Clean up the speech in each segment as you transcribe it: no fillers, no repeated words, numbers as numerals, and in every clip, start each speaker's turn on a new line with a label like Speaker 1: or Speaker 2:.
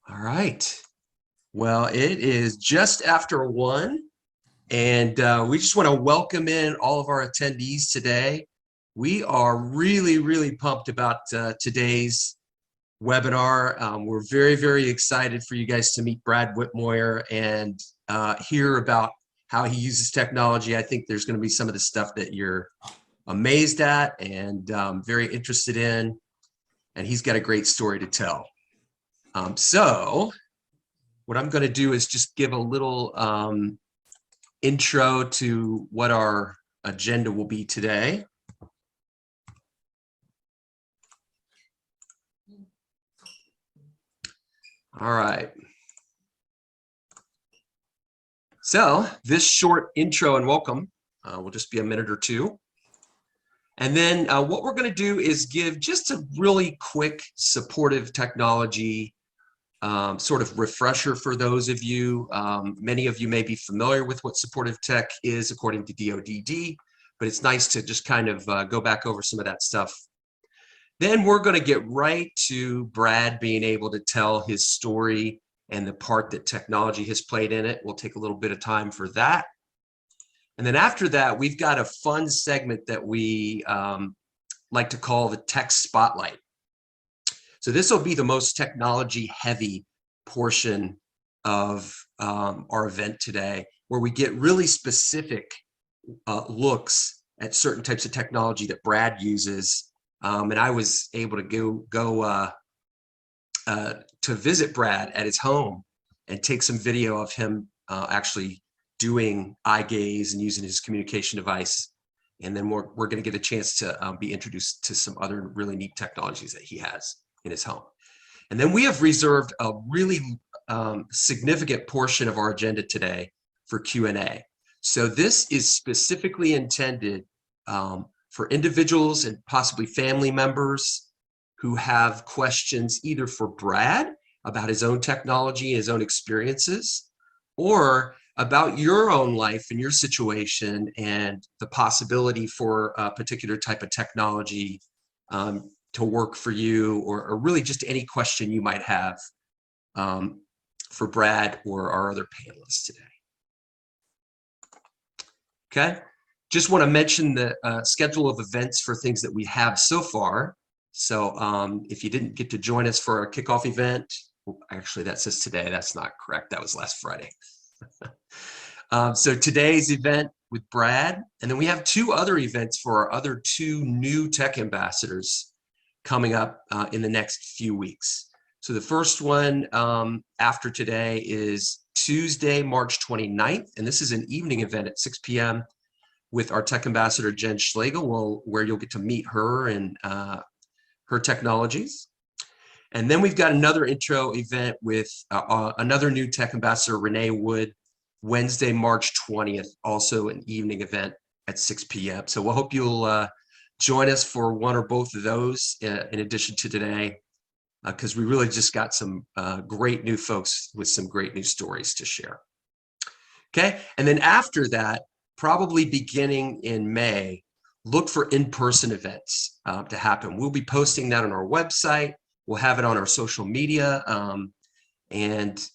Speaker 1: All right. Well, it is just after 1, and we just want to welcome in all of our attendees today. We are really pumped about today's webinar. We're very excited for you guys to meet Brad Whitmoyer and hear about how he uses technology. I think there's going to be some of the stuff that you're amazed at and very interested in, and he's got a great story to tell. So what I'm going to do is just give a little intro to what our agenda will be today. All right. So this short intro and welcome will just be a minute or two. And then what we're going to do is give just a really quick supportive technology sort of refresher for those of you. Many of you may be familiar with what supportive tech is according to DODD, but it's nice to just kind of go back over some of that stuff. Then we're going to get right to Brad being able to tell his story and the part that technology has played in it. We'll take a little bit of time for that. And then after that, we've got a fun segment that we like to call the Tech Spotlight. So this will be the most technology heavy portion of our event today, where we get really specific looks at certain types of technology that Brad uses. And I was able to go to visit Brad at his home and take some video of him actually doing eye gaze and using his communication device. And then we're going to get a chance to be introduced to some other really neat technologies that he has in his home. And then we have reserved a really significant portion of our agenda today for Q&A. So this is specifically intended for individuals and possibly family members who have questions either for Brad about his own technology, his own experiences, or about your own life and your situation and the possibility for a particular type of technology to work for you, or really just any question you might have for Brad or our other panelists today. Okay, just want to mention the schedule of events for things that we have so far. So if you didn't get to join us for our kickoff event, actually that says today, that's not correct, that was last Friday. So today's event with Brad, and then we have 2 other events for our other 2 new tech ambassadors coming up in the next few weeks. So the first one after today is Tuesday, March 29th, and this is an evening event at 6 p.m. with our tech ambassador, Jen Schlegel, where you'll get to meet her and her technologies. And then we've got another intro event with another new tech ambassador, Renee Wood, Wednesday, March 20th, also an evening event at 6 p.m. So we'll hope you'll join us for one or both of those in addition to today, because we really just got some great new folks with some great new stories to share. Okay, and then after that, probably beginning in May, look for in-person events to happen. We'll be posting that on our website. We'll have it on our social media, and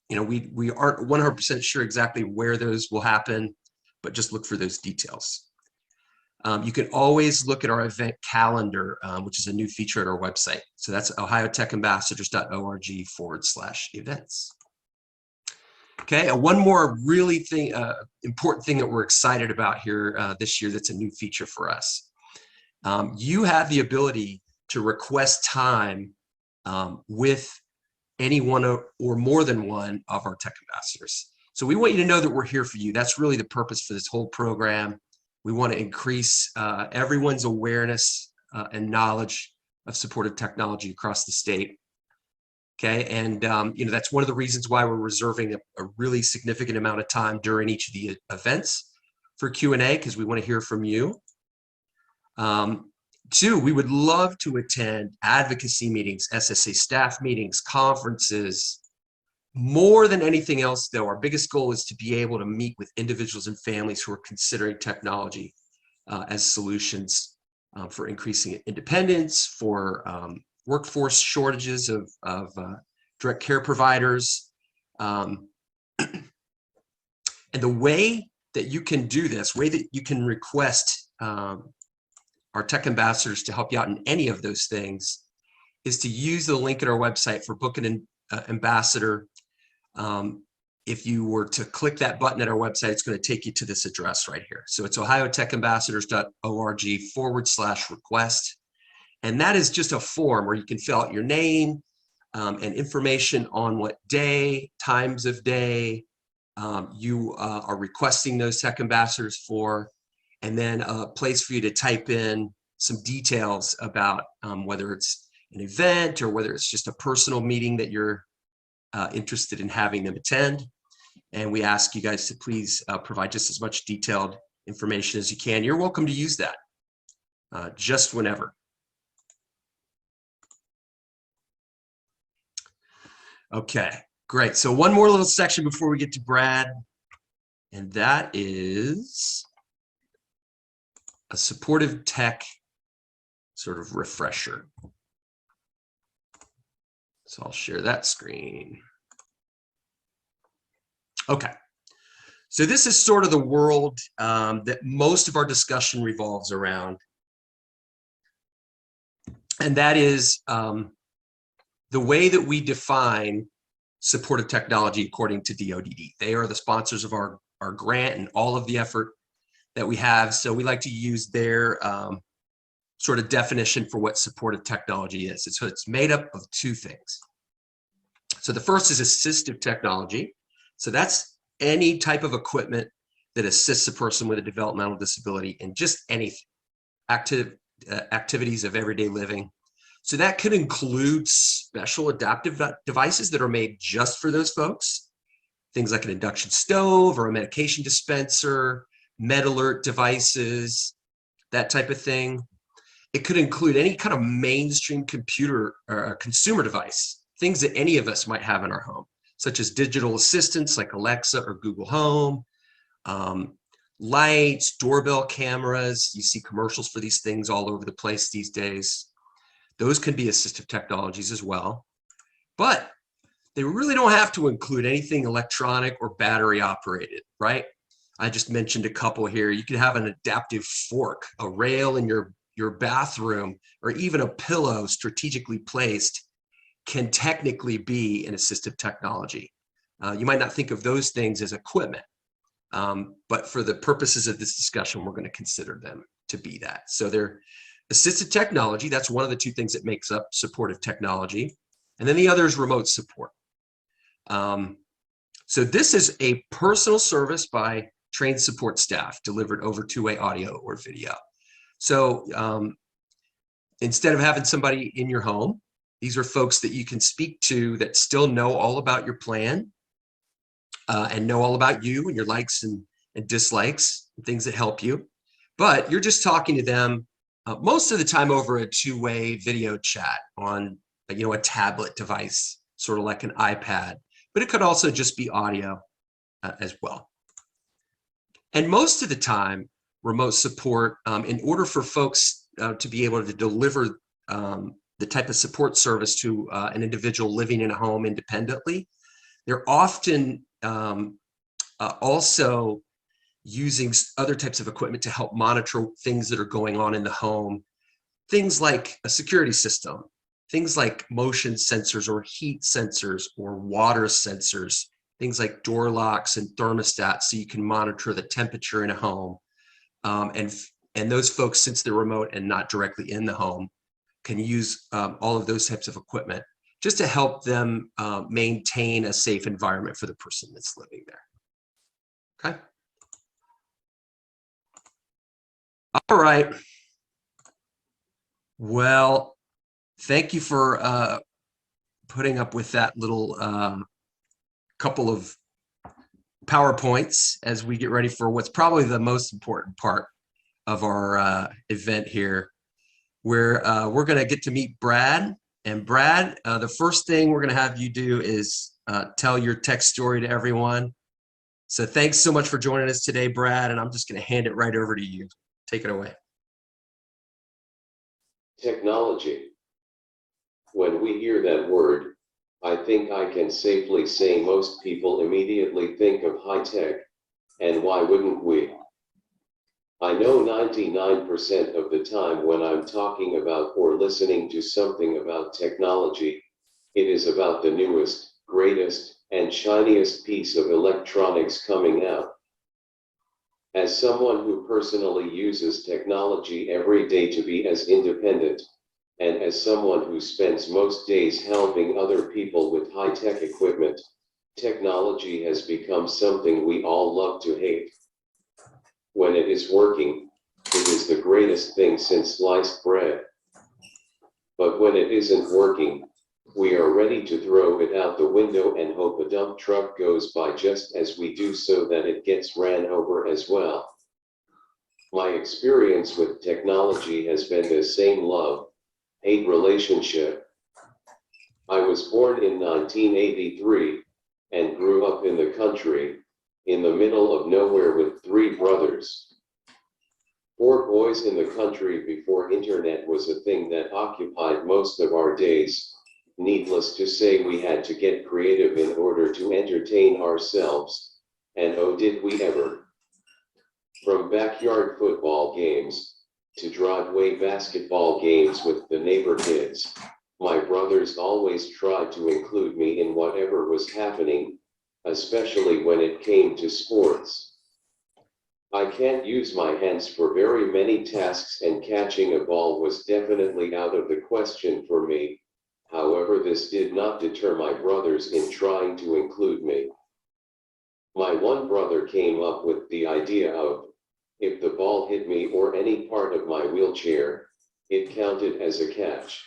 Speaker 1: you know, we aren't 100% sure exactly where those will happen, but just look for those details. You can always look at our event calendar, which is a new feature at our website. So that's ohiotechambassadors.org/events. Okay, one more really important thing that we're excited about here this year that's a new feature for us. You have the ability to request time with any one or more than one of our tech ambassadors. So we want you to know that we're here for you. That's really the purpose for this whole program. We want to increase everyone's awareness and knowledge of supportive technology across the state. Okay, and you know, that's one of the reasons why we're reserving a really significant amount of time during each of the events for Q&A, because we want to hear from you. 2, we would love to attend advocacy meetings, SSA staff meetings, conferences. More than anything else, though, our biggest goal is to be able to meet with individuals and families who are considering technology as solutions for increasing independence, for workforce shortages of direct care providers. And the way that you can do this, way that you can request our tech ambassadors to help you out in any of those things, is to use the link at our website for Book an Ambassador. If you were to click that button at our website, it's going to take you to this address right here. So it's ohiotechambassadors.org/request. And that is just a form where you can fill out your name and information on what day, times of day you are requesting those tech ambassadors for, and then a place for you to type in some details about whether it's an event or whether it's just a personal meeting that you're interested in having them attend. And we ask you guys to please provide just as much detailed information as you can. You're welcome to use that just whenever. Okay, great. So one more little section before we get to Brad, and that is a supportive tech sort of refresher. So I'll share that screen. Okay, so this is sort of the world that most of our discussion revolves around. And that is the way that we define supportive technology according to DoDD. They are the sponsors of our grant and all of the effort that we have. So we like to use their sort of definition for what supportive technology is. So it's made up of two things. So the first is assistive technology. So that's any type of equipment that assists a person with a developmental disability in just anything, activities of everyday living. So that could include special adaptive devices that are made just for those folks. Things like an induction stove or a medication dispenser, med alert devices, that type of thing. It could include any kind of mainstream computer or consumer device, things that any of us might have in our home, such as digital assistants like Alexa or Google Home, lights, doorbell cameras. You see commercials for these things all over the place these days. Those can be assistive technologies as well, but they really don't have to include anything electronic or battery operated, right? I just mentioned a couple here. You could have an adaptive fork, a rail in your bathroom, or even a pillow strategically placed can technically be an assistive technology. You might not think of those things as equipment, but for the purposes of this discussion, we're going to consider them to be that. So they're assistive technology. That's one of the two things that makes up supportive technology. And then the other is remote support. So this is a personal service by trained support staff delivered over two-way audio or video. So instead of having somebody in your home, these are folks that you can speak to that still know all about your plan and know all about you and your likes and dislikes, and things that help you. But you're just talking to them most of the time over a two-way video chat on a tablet device, sort of like an iPad, but it could also just be audio as well. And most of the time, remote support, in order for folks to be able to deliver the type of support service to an individual living in a home independently, they're often also using other types of equipment to help monitor things that are going on in the home. Things like a security system, things like motion sensors or heat sensors or water sensors, things like door locks and thermostats, so you can monitor the temperature in a home. And those folks, since they're remote and not directly in the home, can use all of those types of equipment just to help them maintain a safe environment for the person that's living there. Okay. All right. Well, thank you for putting up with that little couple of PowerPoints as we get ready for what's probably the most important part of our event here, where we're going to get to meet Brad. And Brad, the first thing we're going to have you do is tell your tech story to everyone. So thanks so much for joining us today, Brad, and I'm just going to hand it right over to you. Take it away.
Speaker 2: Technology When we hear that word, I think I can safely say most people immediately think of high tech, and why wouldn't we? I know 99% of the time when I'm talking about or listening to something about technology, it is about the newest, greatest, and shiniest piece of electronics coming out. As someone who personally uses technology every day to be as independent, and as someone who spends most days helping other people with high-tech equipment, technology has become something we all love to hate. When it is working, it is the greatest thing since sliced bread. But when it isn't working, we are ready to throw it out the window and hope a dump truck goes by just as we do so that it gets ran over as well. My experience with technology has been the same love-hate relationship. I was born in 1983 and grew up in the country, in the middle of nowhere with 3 brothers. 4 boys in the country before internet was a thing that occupied most of our days. Needless to say, we had to get creative in order to entertain ourselves, and oh did we ever. From backyard football games, to driveway basketball games with the neighbor kids, my brothers always tried to include me in whatever was happening, especially when it came to sports. I can't use my hands for very many tasks, and catching a ball was definitely out of the question for me. However, this did not deter my brothers in trying to include me. My one brother came up with the idea of, if the ball hit me or any part of my wheelchair, it counted as a catch.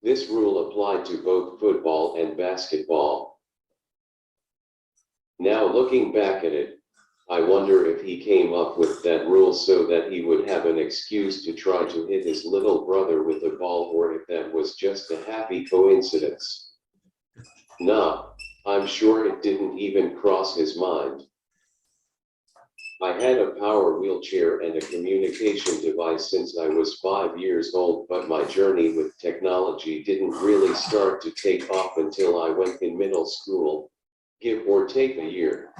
Speaker 2: This rule applied to both football and basketball. Now looking back at it, I wonder if he came up with that rule so that he would have an excuse to try to hit his little brother with a ball, or if that was just a happy coincidence. Nah, I'm sure it didn't even cross his mind. I had a power wheelchair and a communication device since I was 5 years old, but my journey with technology didn't really start to take off until I went in middle school, give or take a year.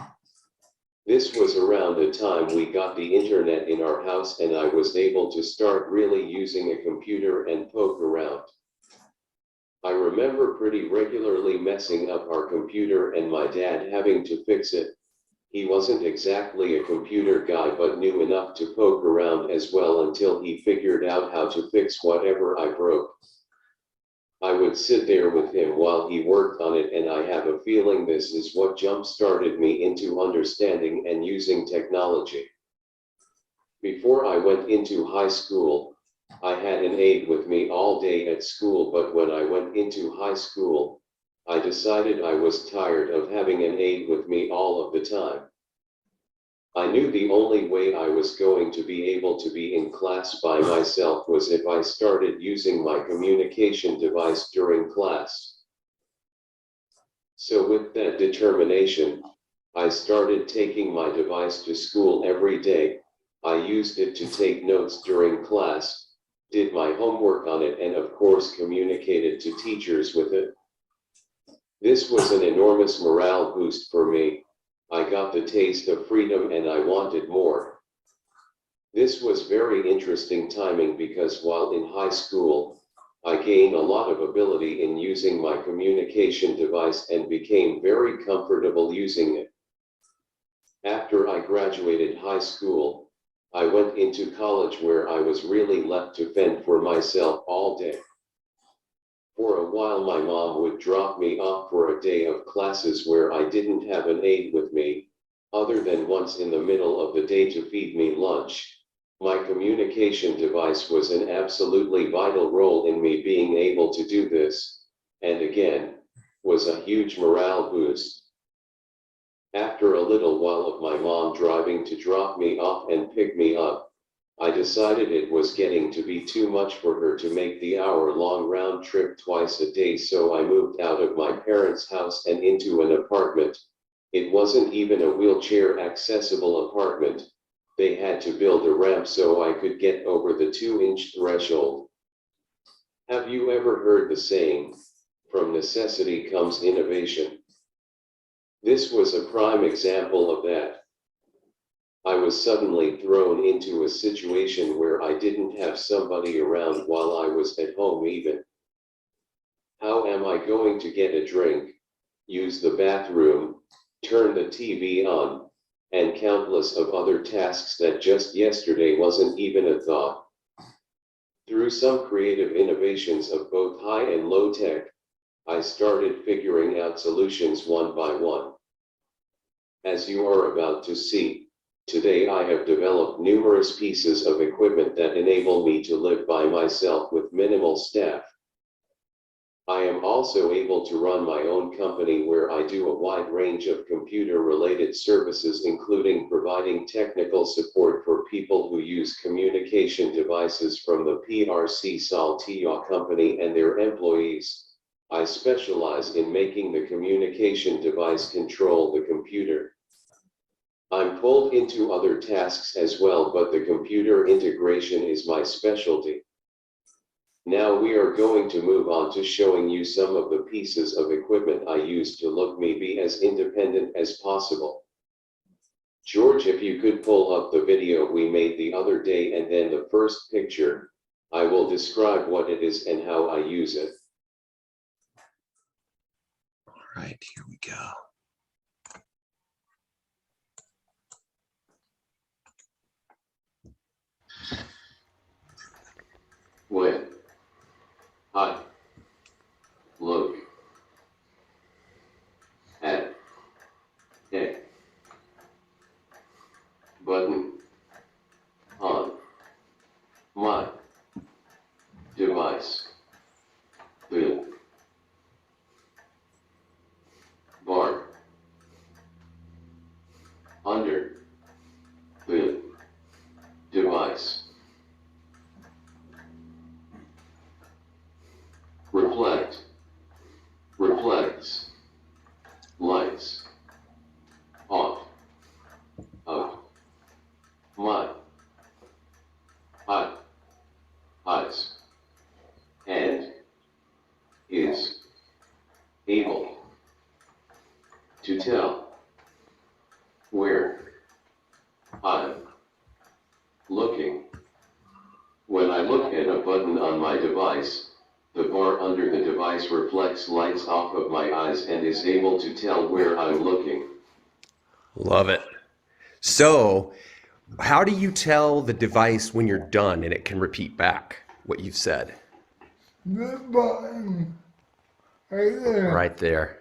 Speaker 2: This was around the time we got the internet in our house and I was able to start really using a computer and poke around. I remember pretty regularly messing up our computer and my dad having to fix it. He wasn't exactly a computer guy but knew enough to poke around as well until he figured out how to fix whatever I broke. I would sit there with him while he worked on it, and I have a feeling this is what jump-started me into understanding and using technology. Before I went into high school, I had an aide with me all day at school, but when I went into high school, I decided I was tired of having an aide with me all of the time. I knew the only way I was going to be able to be in class by myself was if I started using my communication device during class. So with that determination, I started taking my device to school every day. I used it to take notes during class, did my homework on it, and of course communicated to teachers with it. This was an enormous morale boost for me. I got the taste of freedom and I wanted more. This was very interesting timing because while in high school, I gained a lot of ability in using my communication device and became very comfortable using it. After I graduated high school, I went into college where I was really left to fend for myself all day. For a while my mom would drop me off for a day of classes where I didn't have an aide with me, other than once in the middle of the day to feed me lunch. My communication device was an absolutely vital role in me being able to do this, and again, was a huge morale boost. After a little while of my mom driving to drop me off and pick me up, I decided it was getting to be too much for her to make the hour-long round trip twice a day, so I moved out of my parents' house and into an apartment. It wasn't even a wheelchair-accessible apartment. They had to build a ramp so I could get over the 2-inch threshold. Have you ever heard the saying, from necessity comes innovation? This was a prime example of that. I was suddenly thrown into a situation where I didn't have somebody around while I was at home even. How am I going to get a drink, use the bathroom, turn the TV on, and countless of other tasks that just yesterday wasn't even a thought? Through some creative innovations of both high and low tech, I started figuring out solutions one by one. As you are about to see, today I have developed numerous pieces of equipment that enable me to live by myself with minimal staff. I am also able to run my own company where I do a wide range of computer-related services, including providing technical support for people who use communication devices from the PRC Saltillo company and their employees. I specialize in making the communication device control the computer. I'm pulled into other tasks as well, but the computer integration is my specialty. Now we are going to move on to showing you some of the pieces of equipment I use to look me be as independent as possible. George, if you could pull up the video we made the other day and then the first picture, I will describe what it is and how I use it.
Speaker 1: All right, here we go.
Speaker 2: When I look at a button on my device, the bar under the device reflects lights off of my eyes and is able to tell where I'm looking. When I look at a button on my device, the bar under the device reflects lights off of my eyes and is able to tell where I'm looking.
Speaker 1: Love it. So, how do you tell the device when you're done and it can repeat back what you've said?
Speaker 3: The button right there.
Speaker 1: Right there.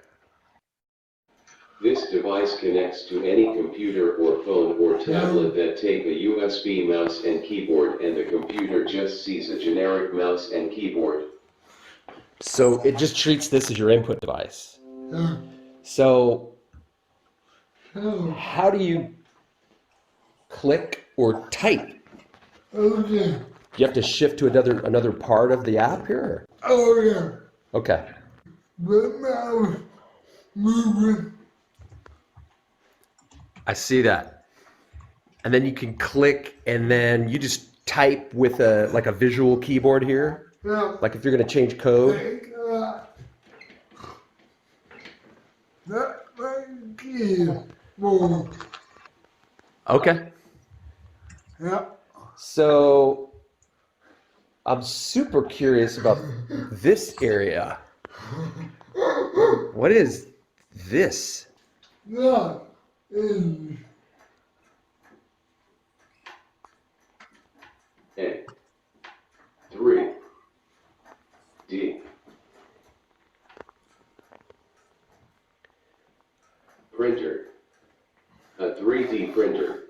Speaker 2: This device connects to any computer or phone or tablet that take a USB mouse and keyboard, and the computer just sees a generic mouse and keyboard.
Speaker 1: So it just treats this as your input device.
Speaker 3: Yeah.
Speaker 1: So
Speaker 3: So,
Speaker 1: how do you click or type?
Speaker 3: okay.
Speaker 1: You have to shift to another part of the app here?
Speaker 3: Oh yeah.
Speaker 1: Okay.
Speaker 3: The mouse moving.
Speaker 1: I see that. And then you can click and then you just type with a visual keyboard here.
Speaker 3: Yeah.
Speaker 1: Like if you're going to change code.
Speaker 3: Take that right keyboard.
Speaker 1: Okay.
Speaker 3: Yeah.
Speaker 1: So I'm super curious about this area. What is this?
Speaker 3: That is
Speaker 2: A 3D printer. A 3D printer.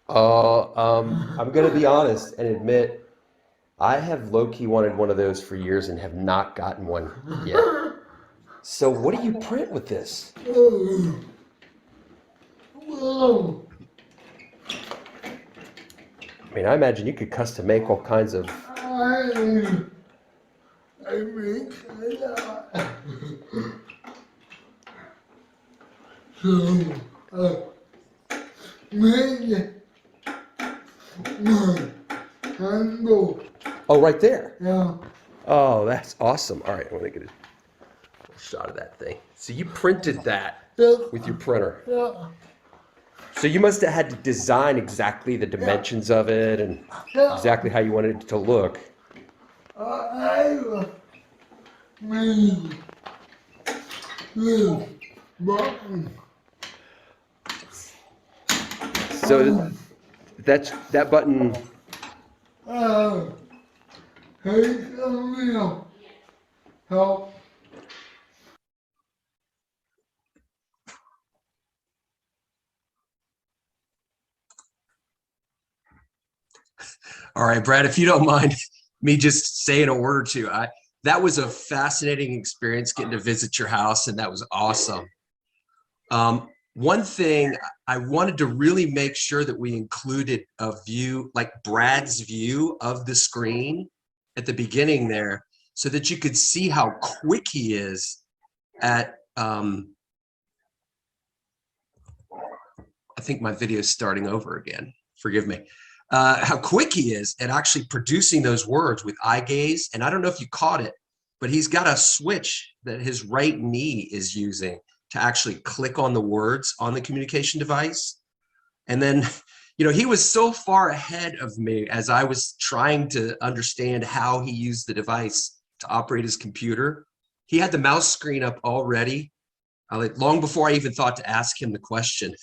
Speaker 1: I'm going to be honest and admit I have low-key wanted one of those for years and have not gotten one yet. So what do you print with this?
Speaker 3: whoa.
Speaker 1: I mean, I imagine you could custom make all kinds of.
Speaker 3: I make a lot. So make my handle.
Speaker 1: Oh, right there.
Speaker 3: Yeah.
Speaker 1: Oh, that's awesome. All right, I want to get a shot of that thing. So you printed that
Speaker 3: Yeah.
Speaker 1: with your printer.
Speaker 3: Yeah.
Speaker 1: So you must have had to design exactly the dimensions of it and
Speaker 3: Yeah.
Speaker 1: exactly how you wanted it to look.
Speaker 3: I mean, this button.
Speaker 1: So that button.
Speaker 3: Uh, hey, Camille, help.
Speaker 1: All right, Brad, if you don't mind me just saying a word or two, that was a fascinating experience getting to visit your house, and that was awesome. One thing I wanted to really make sure that we included a view, like Brad's view of the screen at the beginning there, so that you could see how quick he is at, I think my video is starting over again. Forgive me. How quick he is at actually producing those words with eye gaze. And I don't know if you caught it, but he's got a switch that his right knee is using to actually click on the words on the communication device. And then, you know, he was so far ahead of me as I was trying to understand how he used the device to operate his computer. He had the mouse screen up already, like long before I even thought to ask him the question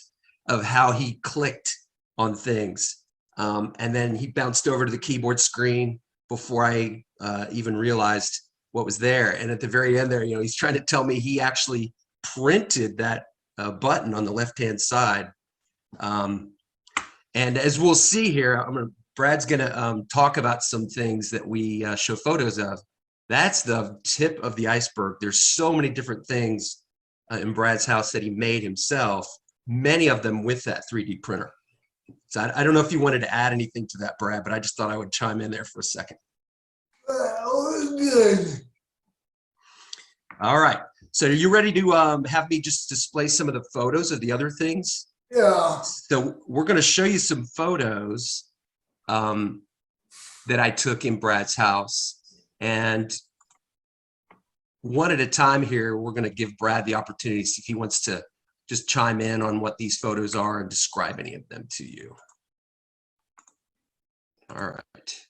Speaker 1: of how he clicked on things. And then he bounced over to the keyboard screen before I even realized what was there. And at the very end there, you know, he's trying to tell me he actually printed that button on the left-hand side. And as we'll see here, Brad's gonna talk about some things that we show photos of. That's the tip of the iceberg. There's so many different things in Brad's house that he made himself, many of them with that 3D printer. So I don't know if you wanted to add anything to that, Brad, but I just thought I would chime in there for a second.
Speaker 3: Good.
Speaker 1: All right. So are you ready to have me just display some of the photos of the other things?
Speaker 3: Yeah.
Speaker 1: So we're going to show you some photos that I took in Brad's house. And one at a time here, we're going to give Brad the opportunity to see if he wants to just chime in on what these photos are and describe any of them to you. All right.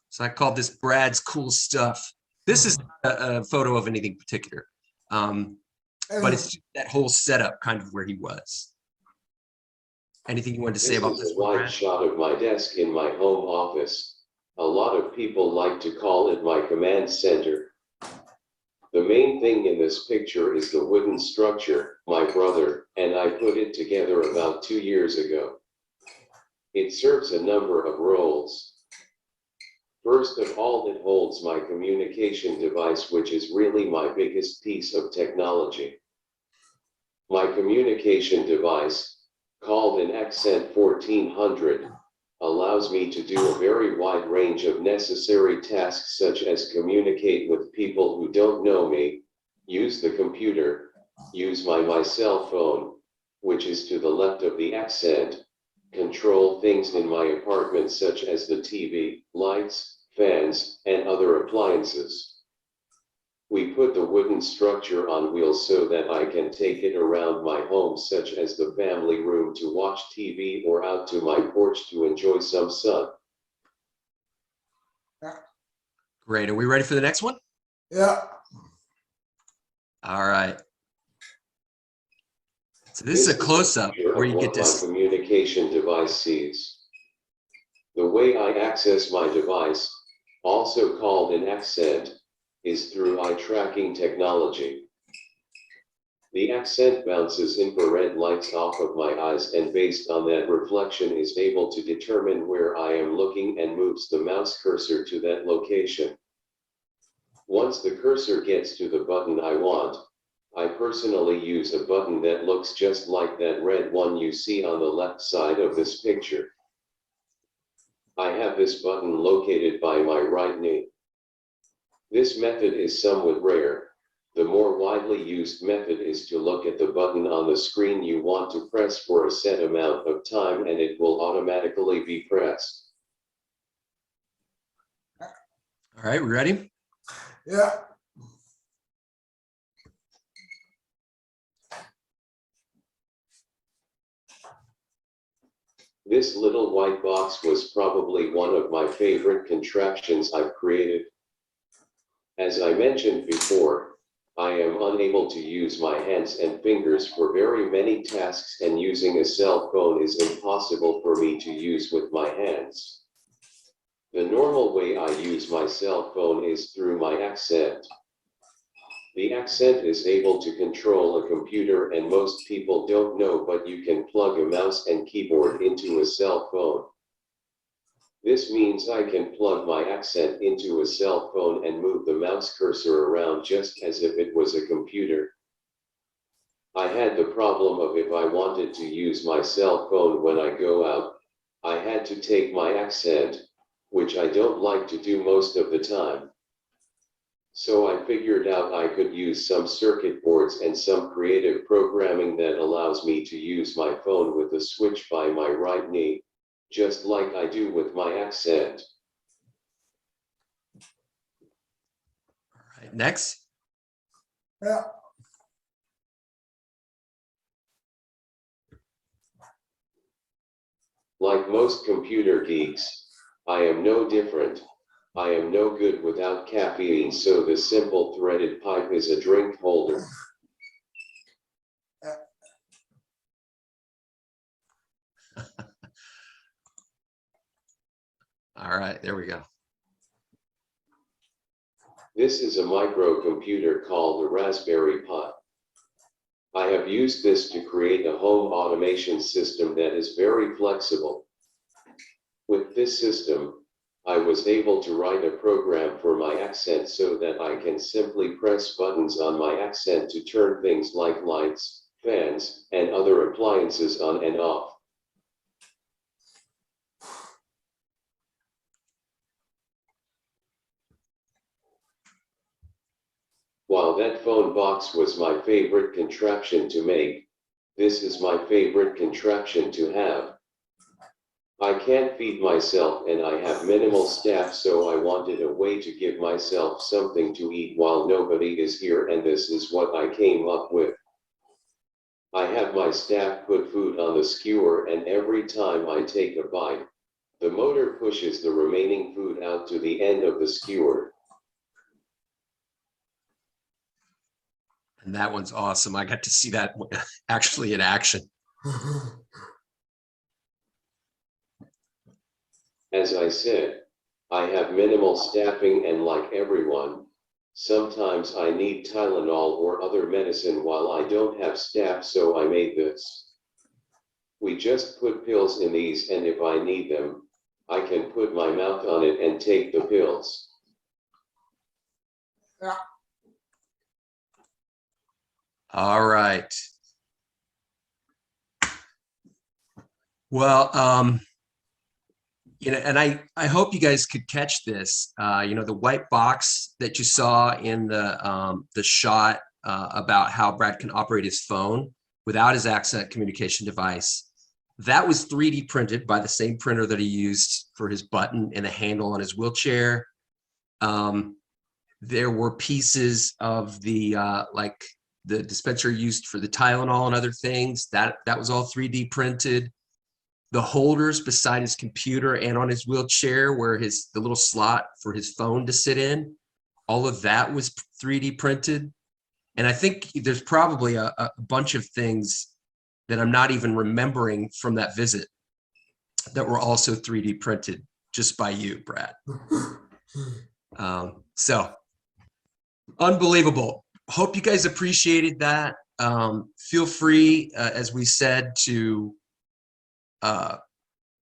Speaker 1: So I called this Brad's Cool Stuff. This is not a photo of anything particular, but it's just that whole setup kind of where he was. Anything you wanted to say about
Speaker 2: This
Speaker 1: this
Speaker 2: is a
Speaker 1: one,
Speaker 2: wide
Speaker 1: Brad?
Speaker 2: shot of my desk in my home office. A lot of people like to call it my command center. The main thing in this picture is the wooden structure. My brother and I put it together about 2 years ago. It serves a number of roles. First of all, it holds my communication device, which is really my biggest piece of technology. My communication device, called an Accent 1400, allows me to do a very wide range of necessary tasks such as communicate with people who don't know me, use the computer, use my cell phone, which is to the left of the Accent, control things in my apartment such as the TV, lights, fans, and other appliances. We put the wooden structure on wheels so that I can take it around my home, such as the family room to watch TV or out to my porch to enjoy some sun.
Speaker 1: Great. Are we ready for the next one?
Speaker 3: Yeah.
Speaker 1: All right. So this is a close-up where you get
Speaker 2: my
Speaker 1: to
Speaker 2: communication device sees. The way I access my device, also called an Accent, is through eye tracking technology. The Accent bounces infrared lights off of my eyes, and based on that reflection is able to determine where I am looking and moves the mouse cursor to that location. Once the cursor gets to the button I want, I personally use a button that looks just like that red one you see on the left side of this picture. I have this button located by my right knee. This method is somewhat rare. The more widely used method is to look at the button on the screen you want to press for a set amount of time, and it will automatically be pressed.
Speaker 1: All right, we ready?
Speaker 3: Yeah.
Speaker 2: This little white box was probably one of my favorite contraptions I've created. As I mentioned before, I am unable to use my hands and fingers for very many tasks, and using a cell phone is impossible for me to use with my hands. The normal way I use my cell phone is through my accent. The accent is able to control a computer, and most people don't know, but you can plug a mouse and keyboard into a cell phone. This means I can plug my accent into a cell phone and move the mouse cursor around just as if it was a computer. I had the problem of if I wanted to use my cell phone when I go out, I had to take my accent, which I don't like to do most of the time. So I figured out I could use some circuit boards and some creative programming that allows me to use my phone with a switch by my right knee, just like I do with my accent.
Speaker 1: All right, next.
Speaker 3: Yeah.
Speaker 2: Like most computer geeks, I am no different. I am no good without caffeine, so the simple threaded pipe is a drink holder.
Speaker 1: All right, there we go.
Speaker 2: This is a microcomputer called a Raspberry Pi. I have used this to create a home automation system that is very flexible. With this system, I was able to write a program for my accent so that I can simply press buttons on my accent to turn things like lights, fans, and other appliances on and off. While that phone box was my favorite contraption to make, this is my favorite contraption to have. I can't feed myself and I have minimal staff, so I wanted a way to give myself something to eat while nobody is here, and this is what I came up with. I have my staff put food on the skewer, and every time I take a bite, the motor pushes the remaining food out to the end of the skewer.
Speaker 1: And that one's awesome. I got to see that actually in action.
Speaker 2: As I said, I have minimal staffing, and like everyone, sometimes I need Tylenol or other medicine while I don't have staff, so I made this. We just put pills in these, and if I need them, I can put my mouth on it and take the pills.
Speaker 3: Yeah.
Speaker 1: All right. Well, you know, and I hope you guys could catch this. You know, the white box that you saw in the shot about how Brad can operate his phone without his accent communication device, that was 3D printed by the same printer that he used for his button and the handle on his wheelchair. There were pieces of the like the dispenser used for the Tylenol and other things that was all 3D printed. The holders beside his computer and on his wheelchair, where the little slot for his phone to sit in, all of that was 3D printed. And I think there's probably a bunch of things that I'm not even remembering from that visit that were also 3D printed just by you, Brad. So unbelievable. Hope you guys appreciated that. Feel free, as we said, to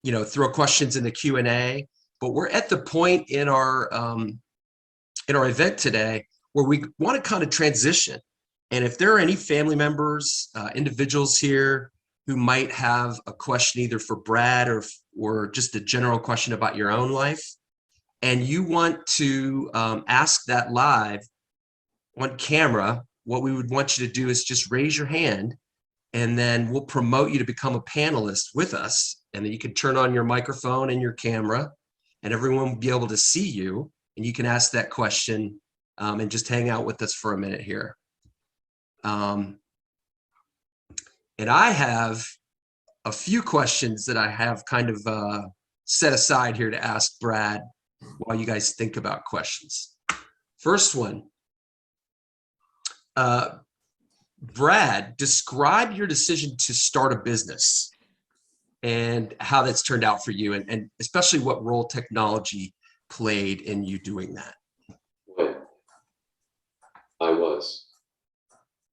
Speaker 1: you know, throw questions in the Q&A. But we're at the point in our event today where we want to kind of transition. And if there are any family members, individuals here who might have a question either for Brad or just a general question about your own life, and you want to ask that live on camera, what we would want you to do is just raise your hand, and then we'll promote you to become a panelist with us. And then you can turn on your microphone and your camera, and everyone will be able to see you, and you can ask that question and just hang out with us for a minute here. And I have a few questions that I have kind of set aside here to ask Brad while you guys think about questions. First one, Brad, describe your decision to start a business and how that's turned out for you, and especially what role technology played in you doing that.
Speaker 2: When I was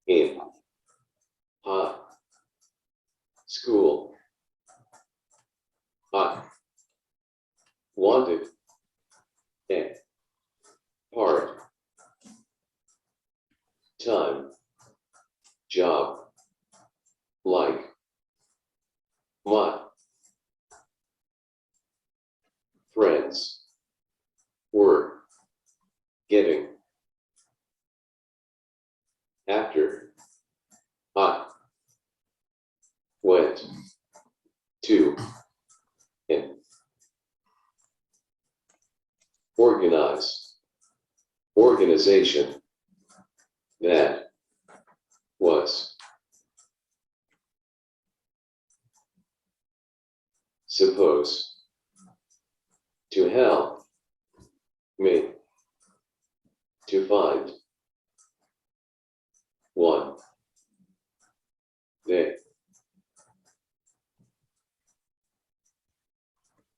Speaker 2: in high school, I wanted a part-time job like my friends were getting. After I went to an organization that was supposed to help me to find one day.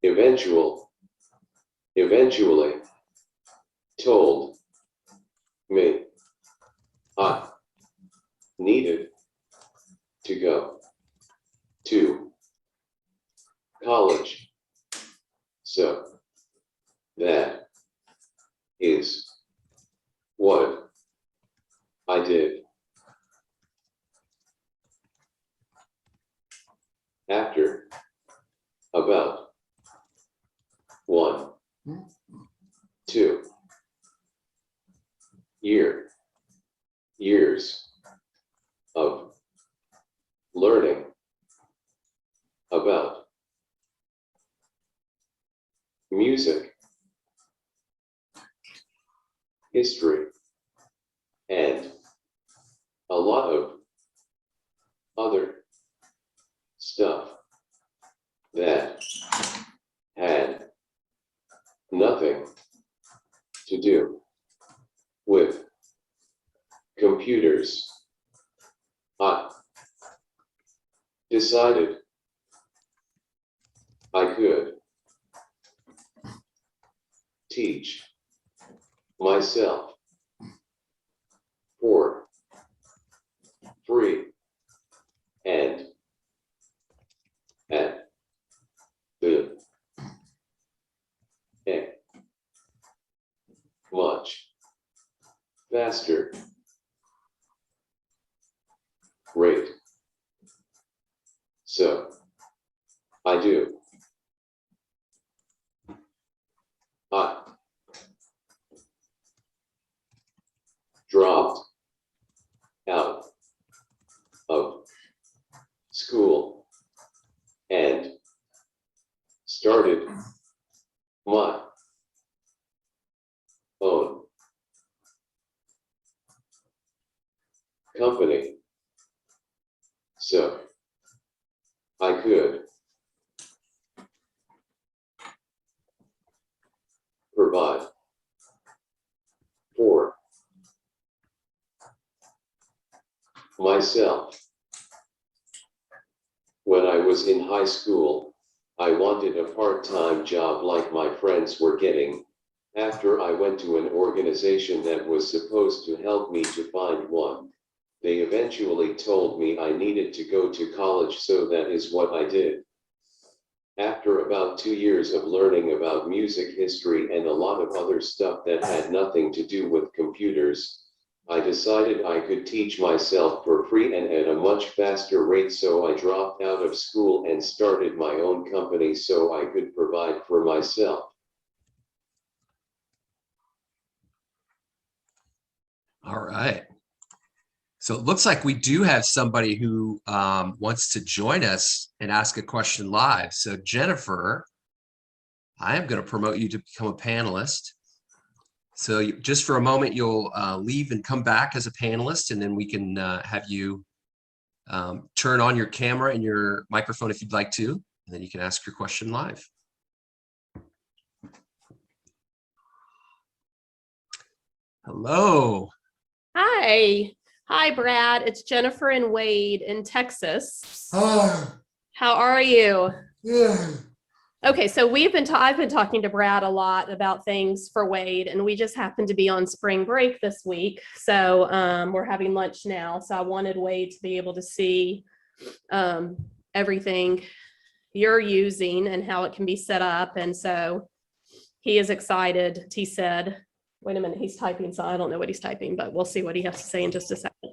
Speaker 2: Eventually told me I needed to go to college. So that is what I did. After about 1, 2 years of learning about music, history, and a lot of other stuff that had nothing to do with computers, I decided I could teach myself for free and at the much faster rate. So I do. I dropped out of school and started my own company so I could provide for myself. When I was in high school, I wanted a part-time job like my friends were getting. After I went to an organization that was supposed to help me to find one, they eventually told me I needed to go to college, so that is what I did. After about 2 years of learning about music history and a lot of other stuff that had nothing to do with computers, I decided I could teach myself for free and at a much faster rate, so I dropped out of school and started my own company so I could provide for myself.
Speaker 1: All right. So it looks like we do have somebody who wants to join us and ask a question live. So Jennifer, I am going to promote you to become a panelist. So just for a moment, you'll leave and come back as a panelist, and then we can have you turn on your camera and your microphone if you'd like to, and then you can ask your question live. Hello.
Speaker 4: Hi. Hi, Brad. It's Jennifer and Wade in Texas.
Speaker 3: Hi.
Speaker 4: How are you?
Speaker 3: Yeah.
Speaker 4: Okay, so I've been talking to Brad a lot about things for Wade, and we just happened to be on spring break this week. So we're having lunch now. So I wanted Wade to be able to see everything you're using and how it can be set up. And so he is excited. He said, wait a minute, he's typing, so I don't know what he's typing, but we'll see what he has to say in just a second.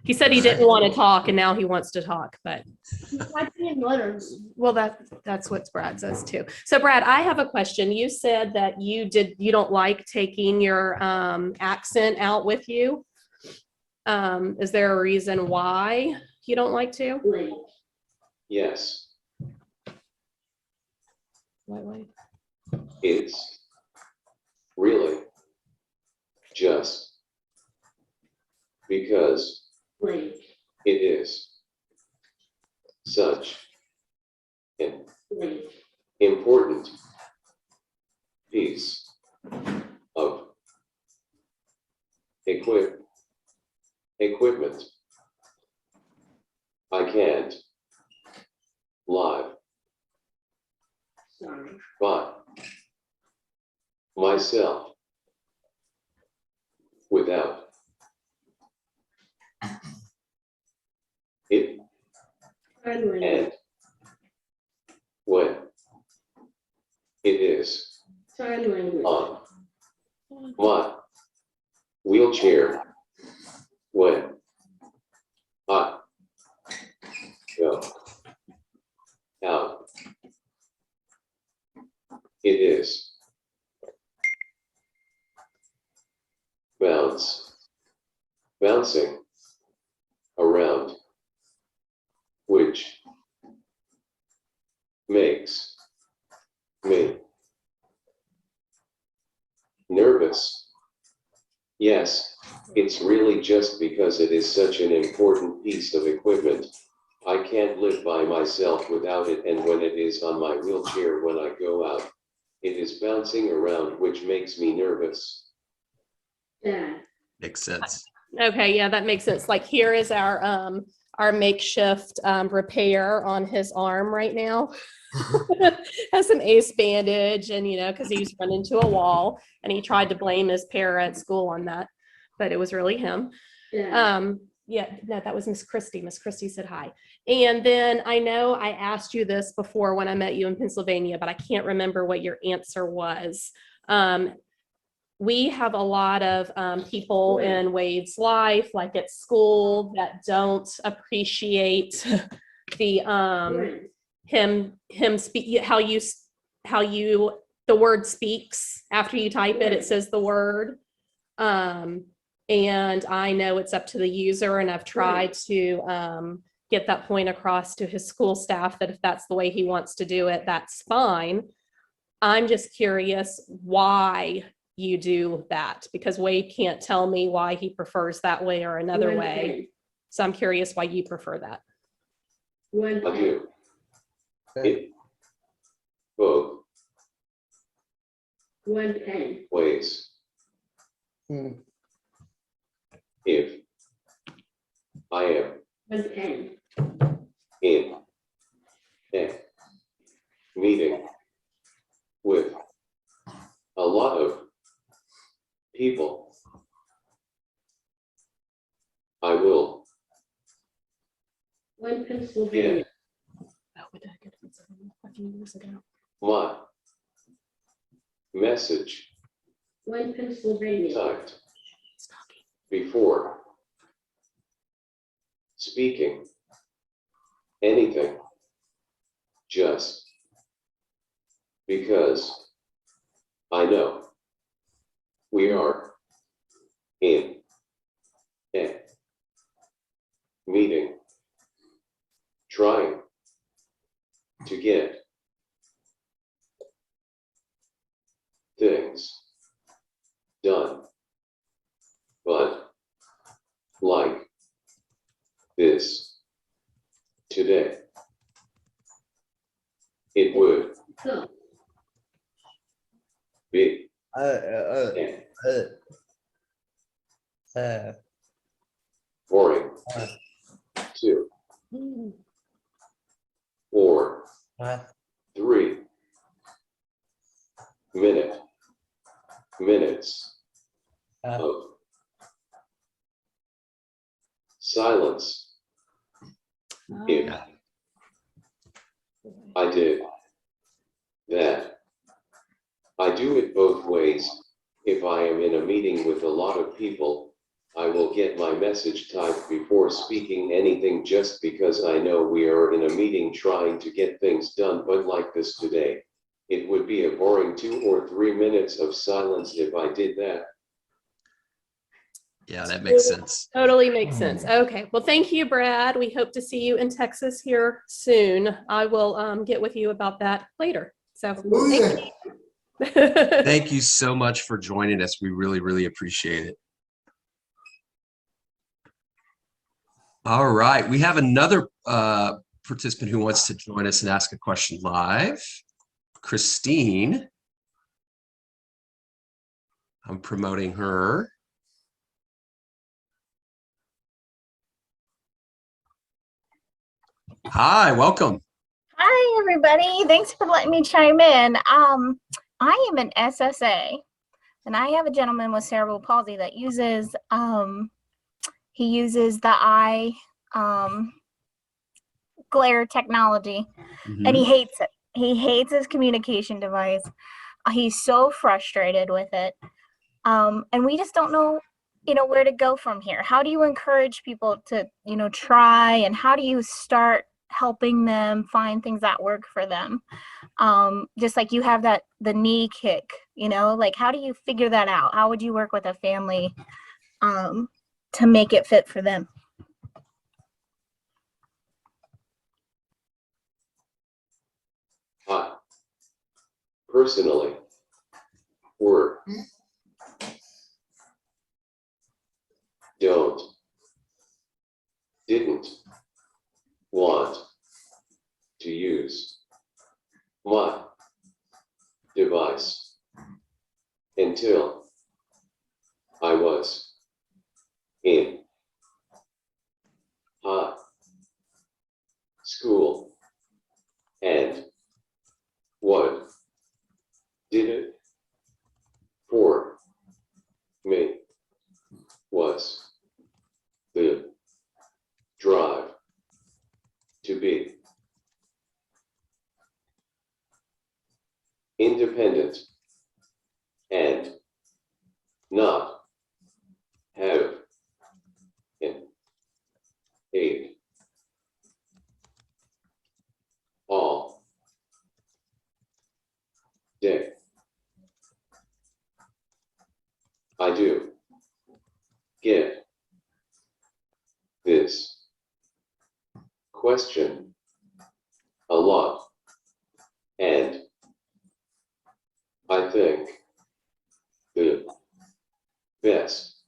Speaker 4: He said he didn't want to talk, and now he wants to talk, but well, that's what Brad says too. So Brad, I have a question. You said that you don't like taking your accent out with you. Is there a reason why you don't like to?
Speaker 2: Yes,
Speaker 4: Why?
Speaker 2: it's really just because it is such an important piece of equipment. I can't live by myself without it, and when it is on my wheelchair, when I go out, it is bouncing around, which makes me nervous. Yes, it's really just because it is such an important piece of equipment. I can't live by myself without it, and when it is on my wheelchair when I go out, it is bouncing around, which makes me nervous.
Speaker 1: Makes sense.
Speaker 4: Okay, yeah, that makes sense. Like here is our makeshift repair on his arm right now. Has some ace bandage, and because he's run into a wall, and he tried to blame his pair at school on that, but it was really him. Yeah, no, that was Miss Christie. Miss Christie said hi. And then I know I asked you this before when I met you in Pennsylvania, but I can't remember what your answer was. We have a lot of people in Wade's life, like at school, that don't appreciate the him speak how you the word speaks after you type it. It says the word. And I know it's up to the user, and I've tried to get that point across to his school staff that if that's the way he wants to do it, that's fine. I'm just curious why you do that, because Wade can't tell me why he prefers that way or another way. So I'm curious why you prefer that.
Speaker 2: I do. It both ways. If I am in a meeting with a lot of people, I will get my message typed before speaking anything, just because I know we are in a meeting trying to get things done. But, like this, today, it would be boring two or 3 minutes of silence if
Speaker 1: Yeah.
Speaker 2: I did that. I do it both ways. If I am in a meeting with a lot of people, I will get my message typed before speaking anything just because I know we are in a meeting trying to get things done. But like this today, it would be a boring 2 or 3 minutes of silence if I did that.
Speaker 1: Yeah, that makes sense.
Speaker 4: Totally makes sense. Okay. Well, thank you, Brad. We hope to see you in Texas here soon. I will get with you about that later. So
Speaker 3: oh, yeah.
Speaker 4: thank you.
Speaker 1: Thank you so much for joining us. We really, really appreciate it. All right. We have another participant who wants to join us and ask a question live. Christine. I'm promoting her. Hi, welcome.
Speaker 5: Hi, everybody. Thanks for letting me chime in. I am an SSA, and I have a gentleman with cerebral palsy that uses he uses the eye glare technology, and he
Speaker 1: Mhm.
Speaker 5: hates it. He hates his communication device. He's so frustrated with it, and we just don't know, where to go from here. How do you encourage people to, try, and how do you start helping them find things that work for them? Just like you have the knee kick, like how do you figure that out? How would you work with a family to make it fit for them?
Speaker 2: I personally work didn't want to use my device until I was in high school, and what did it for me was the drive to be independent and not have an aid all day. I do get this question a lot, and I think the best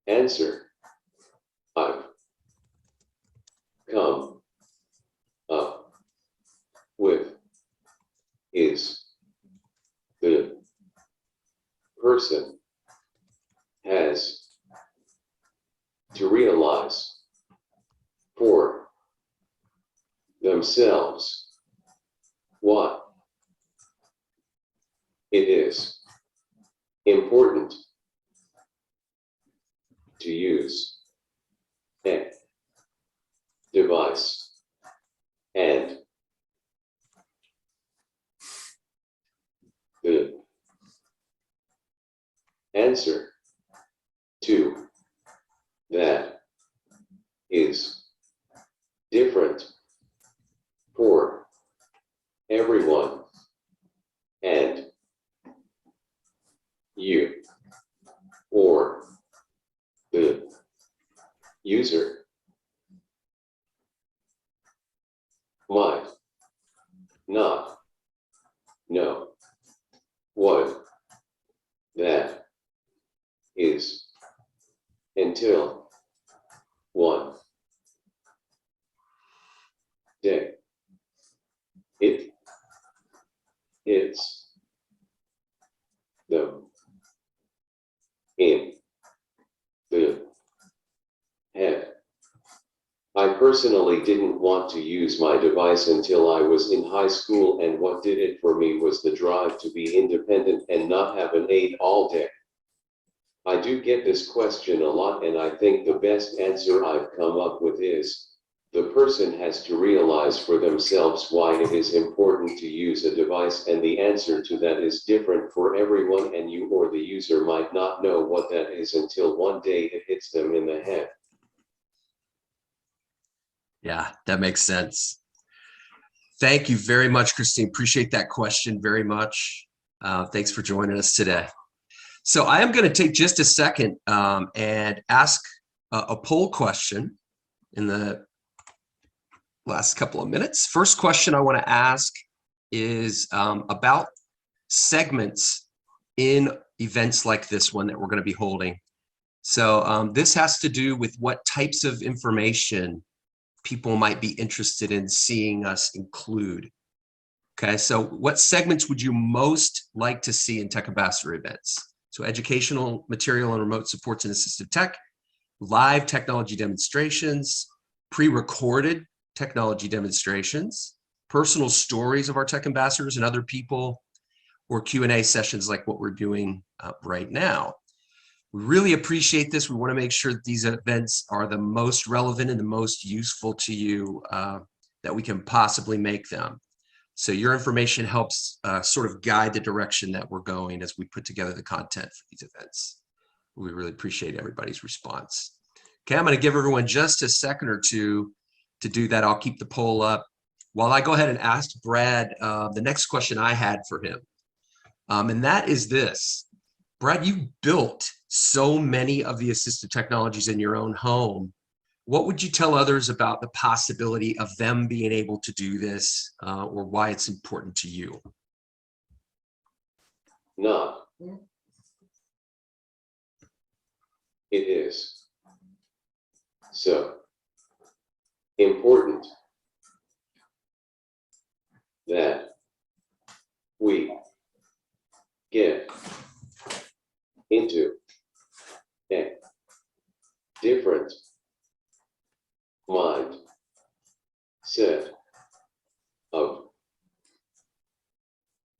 Speaker 2: answer I've come up with is the person has to realize for themselves what it is important to use a device, and the answer to that is different for everyone, and you or the user might not know what that is until one day it's them in the head. I personally didn't want to use my device until I was in high school, and what did it for me was the drive to be independent and not have an aid all day. I do get this question a lot, and I think the best answer I've come up with is, the person has to realize for themselves why it is important to use a device, and the answer to that is different for everyone, and you or the user might not know what that is until one day it hits them in the head.
Speaker 1: Yeah, that makes sense. Thank you very much, Christine. Appreciate that question very much. Thanks for joining us today. So I am going to take just a second and ask a poll question in the last couple of minutes. First question I want to ask is about segments in events like this one that we're going to be holding. So this has to do with what types of information people might be interested in seeing us include. Okay, so what segments would you most like to see in Tech Ambassador events? So educational material and remote supports and assistive tech, live technology demonstrations, pre-recorded technology demonstrations, personal stories of our tech ambassadors and other people, or Q&A sessions like what we're doing right now. We really appreciate this. We want to make sure that these events are the most relevant and the most useful to you that we can possibly make them. So your information helps sort of guide the direction that we're going as we put together the content for these events. We really appreciate everybody's response. Okay, I'm going to give everyone just a second or two to do that. I'll keep the poll up while I go ahead and ask Brad the next question I had for him. And that is this. Brad, you built so many of the assistive technologies in your own home. What would you tell others about the possibility of them being able to do this or why it's important to you?
Speaker 2: Not. It is so important that we get into a different mind set of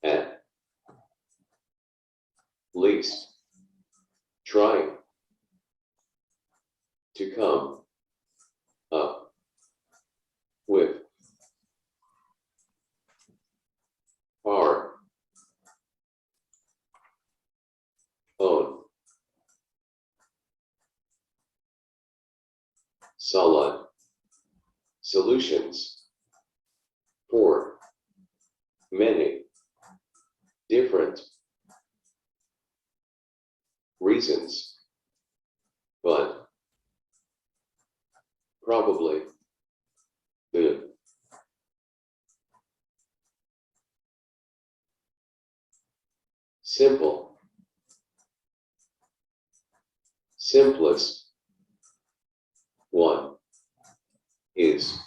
Speaker 2: at least trying to come up with our own solid solutions for many different reasons, but probably the simplest one is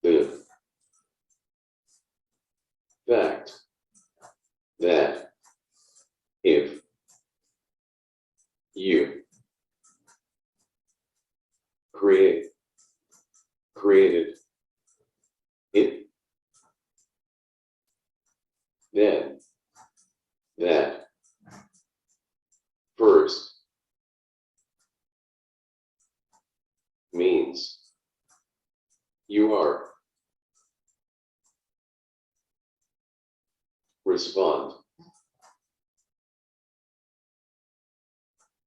Speaker 2: the fact that if you created it, then that first means you are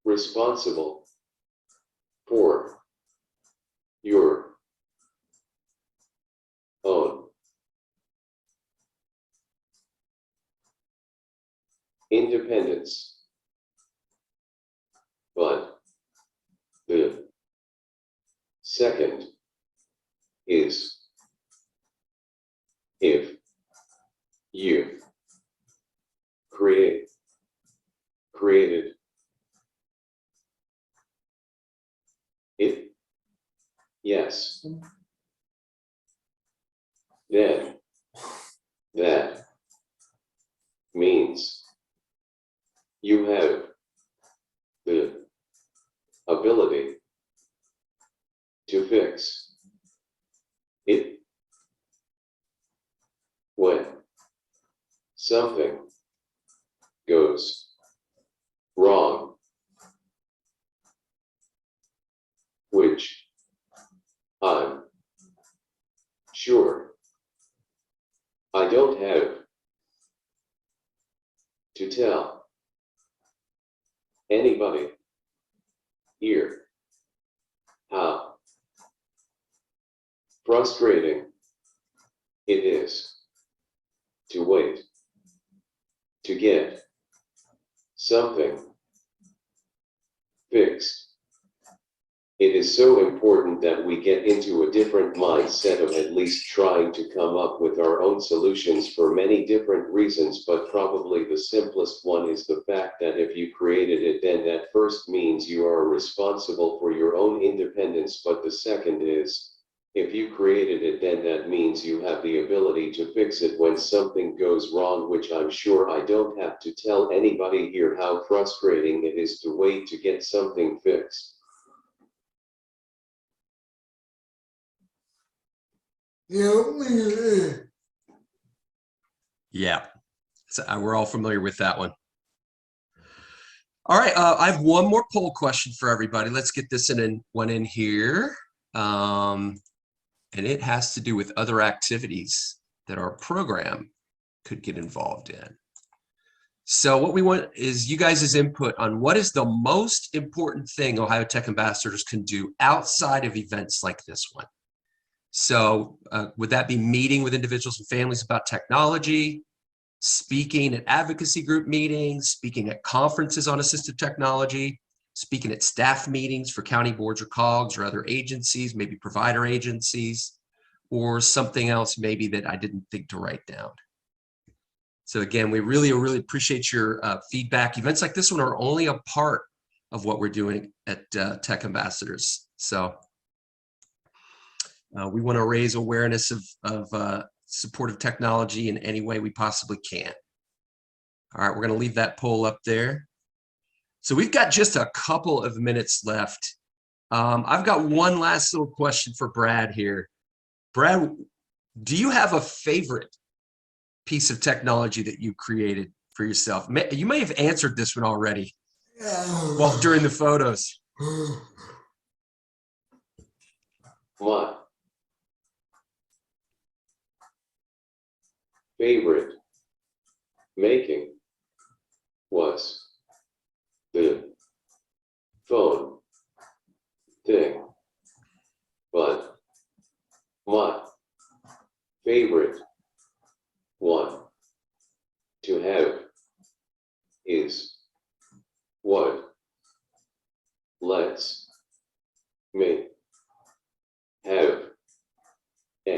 Speaker 2: responsible for your own independence, but the second is if you create created it? Yes. Then that means you have the ability to fix it when something goes wrong, which I'm sure I don't have to tell anybody here how frustrating it is to wait to get something fixed. It is so important that we get into a different mindset of at least trying to come up with our own solutions for many different reasons, but probably the simplest one is the fact that if you created it, then that first means you are responsible for your own independence, but the second is, if you created it, then that means you have the ability to fix it when something goes wrong, which I'm sure I don't have to tell anybody here how frustrating it is to wait to get something fixed.
Speaker 1: Yeah, so we're all familiar with that one. All right, I have one more poll question for everybody. Let's get this one in here. And it has to do with other activities that our program could get involved in. So what we want is you guys' input on what is the most important thing Ohio Tech Ambassadors can do outside of events like this one. So would that be meeting with individuals and families about technology, speaking at advocacy group meetings, speaking at conferences on assistive technology, speaking at staff meetings for county boards or COGS or other agencies, maybe provider agencies, or something else maybe that I didn't think to write down. So again, we really appreciate your feedback. Events like this one are only a part of what we're doing at Tech Ambassadors. So we want to raise awareness of supportive technology in any way we possibly can. All right, we're going to leave that poll up there. So we've got just a couple of minutes left. I've got one last little question for Brad here. Brad, do you have a favorite piece of technology that you created for yourself? You may have answered this one already during the photos.
Speaker 2: My favorite making was the phone thing, but my favorite one to have is what lets me have a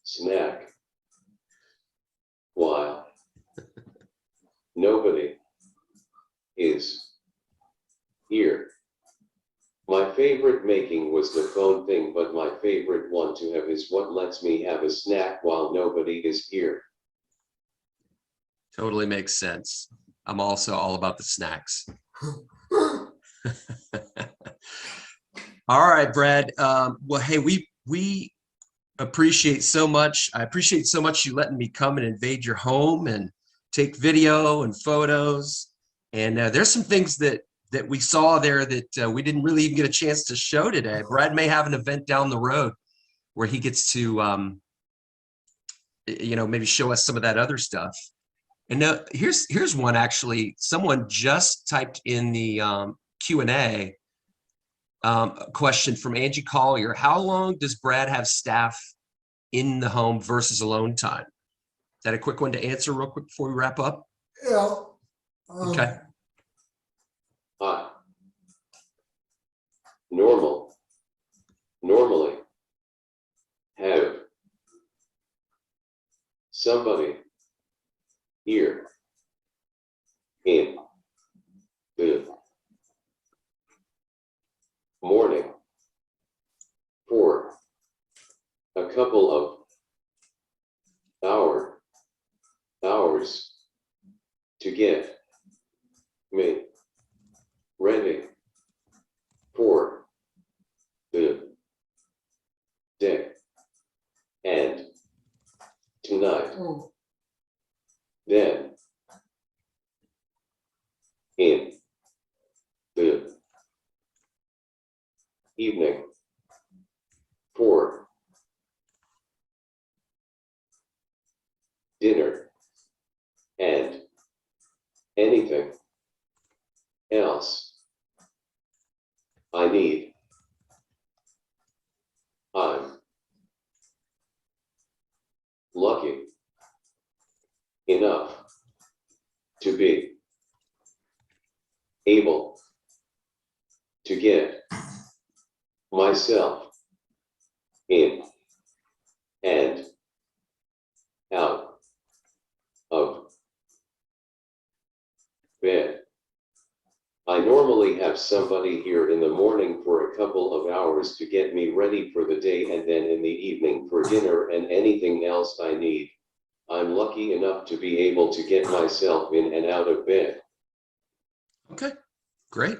Speaker 2: snack while nobody is here. My favorite making was the phone thing, but my favorite one to have is what lets me have a snack while nobody is here.
Speaker 1: Totally makes sense. I'm also all about the snacks. All right, Brad. Well, hey, we appreciate so much. I appreciate so much you letting me come and invade your home and take video and photos. And there's some things that we saw there that we didn't really even get a chance to show today. Brad may have an event down the road where he gets to, maybe show us some of that other stuff. And now here's one actually. Someone just typed in the Q&A question from Angie Collier. How long does Brad have staff in the home versus alone time? Is that a quick one to answer real quick before we wrap up?
Speaker 3: Yeah.
Speaker 1: Okay.
Speaker 2: Normally have somebody here in the morning for a couple of hours to get me ready for the day. And tonight, then in the evening for dinner and anything else I need. I'm lucky enough to be able to get myself in and out of bed. I normally have somebody here in the morning for a couple of hours to get me ready for the day, and then in the evening for dinner and anything else I need. I'm lucky enough to be able to get myself in and out of bed.
Speaker 1: Okay, great.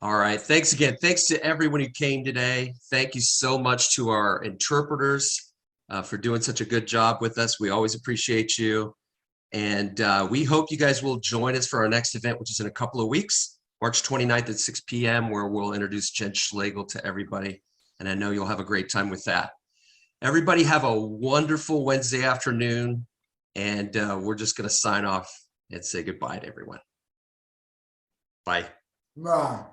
Speaker 1: All right, thanks again. Thanks to everyone who came today. Thank you so much to our interpreters for doing such a good job with us. We always appreciate you. And we hope you guys will join us for our next event, which is in a couple of weeks, March 29th at 6 p.m., where we'll introduce Jen Schlegel to everybody. And I know you'll have a great time with that. Everybody have a wonderful Wednesday afternoon. And we're just going to sign off and say goodbye to everyone. Bye.
Speaker 3: Bye.